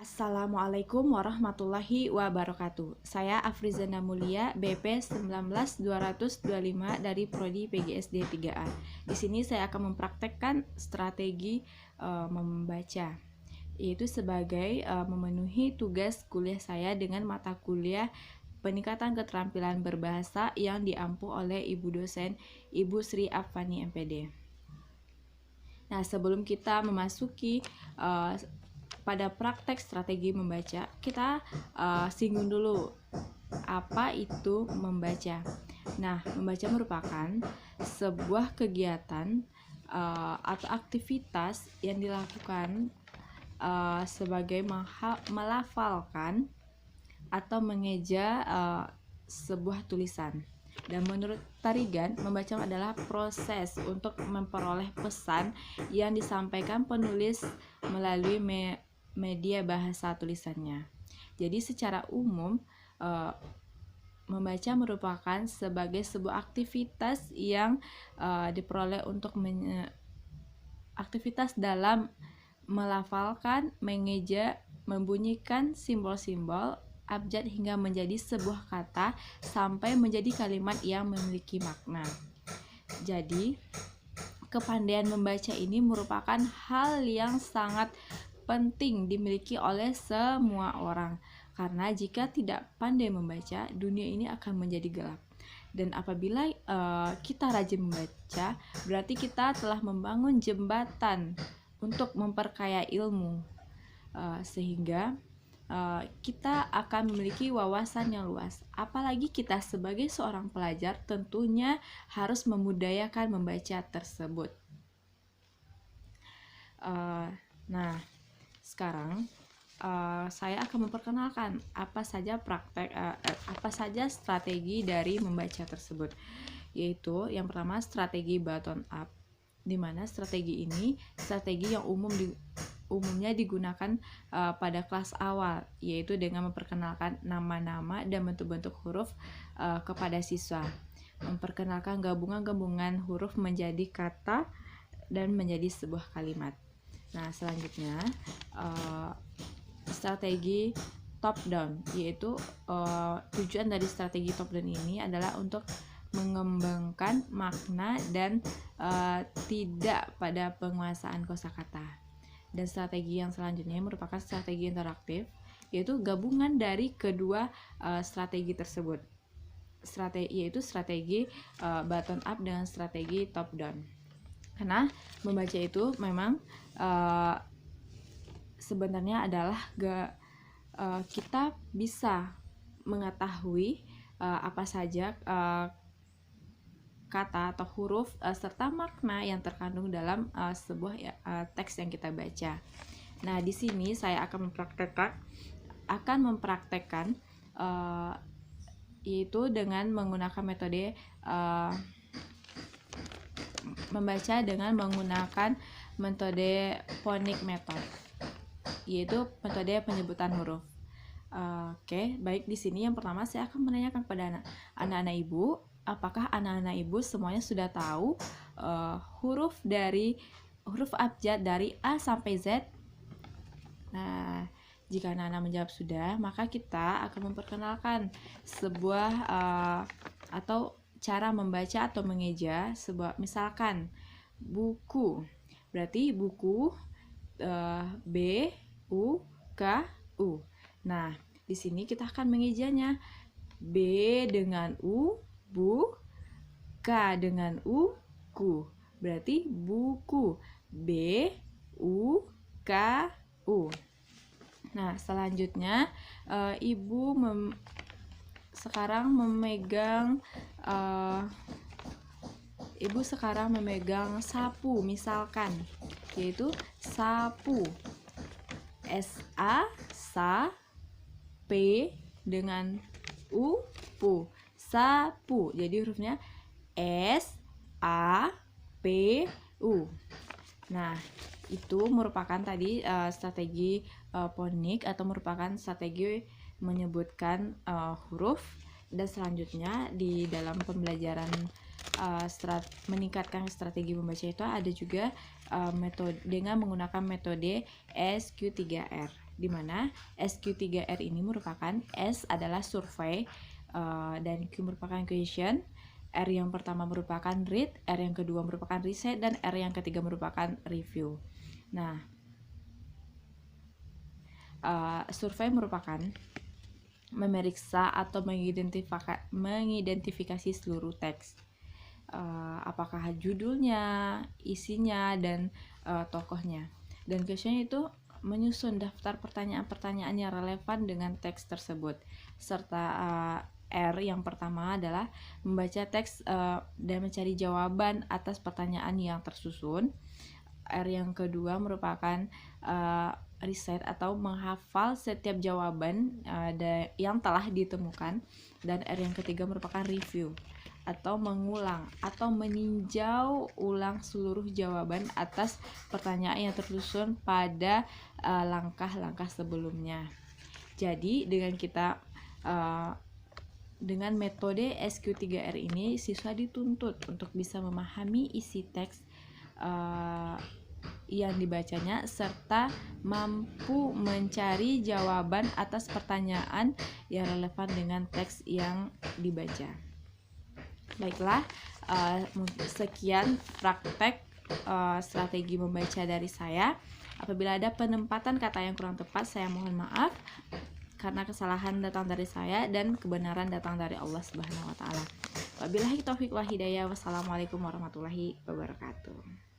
Assalamualaikum warahmatullahi wabarakatuh. Saya Afrizana Mulia, BP 19225 dari Prodi PGSD 3A. Di sini saya akan mempraktekkan strategi membaca, yaitu sebagai memenuhi tugas kuliah saya dengan mata kuliah peningkatan keterampilan berbahasa yang diampu oleh Ibu dosen Ibu Sri Afani MPD. Nah, sebelum kita memasuki pada praktek strategi membaca, kita singgung dulu apa itu membaca. Nah, membaca merupakan sebuah kegiatan atau aktivitas yang dilakukan sebagai melafalkan atau mengeja sebuah tulisan. Dan menurut Tarigan, membaca adalah proses untuk memperoleh pesan yang disampaikan penulis melalui media bahasa tulisannya. Jadi secara umum membaca merupakan sebagai sebuah aktivitas yang diperoleh untuk aktivitas dalam melafalkan, mengeja, membunyikan simbol-simbol abjad hingga menjadi sebuah kata sampai menjadi kalimat yang memiliki makna. Jadi, kepandaian membaca ini merupakan hal yang sangat penting dimiliki oleh semua orang, karena jika tidak pandai membaca, dunia ini akan menjadi gelap. Dan apabila kita rajin membaca, berarti kita telah membangun jembatan untuk memperkaya ilmu, sehingga kita akan memiliki wawasan yang luas. Apalagi kita sebagai seorang pelajar tentunya harus memudayakan membaca tersebut. Nah, sekarang saya akan memperkenalkan apa saja strategi dari membaca tersebut. Yaitu yang pertama, strategi bottom up, di mana strategi ini strategi yang umumnya digunakan pada kelas awal, yaitu dengan memperkenalkan nama-nama dan bentuk-bentuk huruf kepada siswa, memperkenalkan gabungan-gabungan huruf menjadi kata dan menjadi sebuah kalimat. Nah, selanjutnya strategi top down, yaitu tujuan dari strategi top down ini adalah untuk mengembangkan makna dan tidak pada penguasaan kosakata. Dan strategi yang selanjutnya merupakan strategi interaktif, yaitu gabungan dari kedua strategi tersebut, yaitu strategi bottom up dengan strategi top down. Karena membaca itu memang sebenarnya adalah kita bisa mengetahui apa saja kata atau huruf serta makna yang terkandung dalam sebuah teks yang kita baca. Nah, di sini saya akan mempraktekkan yaitu dengan menggunakan metode membaca dengan menggunakan metode phonic method, yaitu metode penyebutan huruf. Oke, baik, di sini yang pertama saya akan menanyakan kepada anak-anak ibu, apakah anak-anak ibu semuanya sudah tahu huruf abjad dari A sampai Z? Nah, jika anak-anak menjawab sudah, maka kita akan memperkenalkan sebuah atau cara membaca atau mengeja sebuah, misalkan buku. Berarti buku B U K U. Nah, di sini kita akan mengejanya. B dengan U, bu. K dengan U, ku. Berarti buku. B U K U. Nah, selanjutnya ibu sekarang memegang sapu, misalkan, yaitu sapu. S-A, sa, P dengan U, pu. Sapu. Jadi hurufnya S, A, P, U. Nah, itu merupakan tadi strategi phonik atau merupakan strategi menyebutkan huruf. Dan selanjutnya di dalam pembelajaran meningkatkan strategi membaca itu ada juga metode dengan menggunakan metode SQ3R. di mana SQ3R ini merupakan S adalah survey, dan Q merupakan question, R yang pertama merupakan read, R yang kedua merupakan riset, dan R yang ketiga merupakan review. Nah, survei merupakan memeriksa atau mengidentifikasi seluruh teks, apakah judulnya, isinya, dan tokohnya. Dan question itu menyusun daftar pertanyaan-pertanyaan yang relevan dengan teks tersebut, serta R yang pertama adalah membaca teks dan mencari jawaban atas pertanyaan yang tersusun. R yang kedua merupakan riset atau menghafal setiap jawaban yang telah ditemukan, dan R yang ketiga merupakan review atau mengulang atau meninjau ulang seluruh jawaban atas pertanyaan yang tersusun pada langkah-langkah sebelumnya. Jadi dengan metode SQ3R ini, siswa dituntut untuk bisa memahami isi teks yang dibacanya serta mampu mencari jawaban atas pertanyaan yang relevan dengan teks yang dibaca. Baiklah, sekian praktek strategi membaca dari saya. Apabila ada penempatan kata yang kurang tepat, saya mohon maaf, karena kesalahan datang dari saya dan kebenaran datang dari Allah Subhanahu wa taala. Wabillahi taufiq wal hidayah. Wassalamualaikum warahmatullahi wabarakatuh.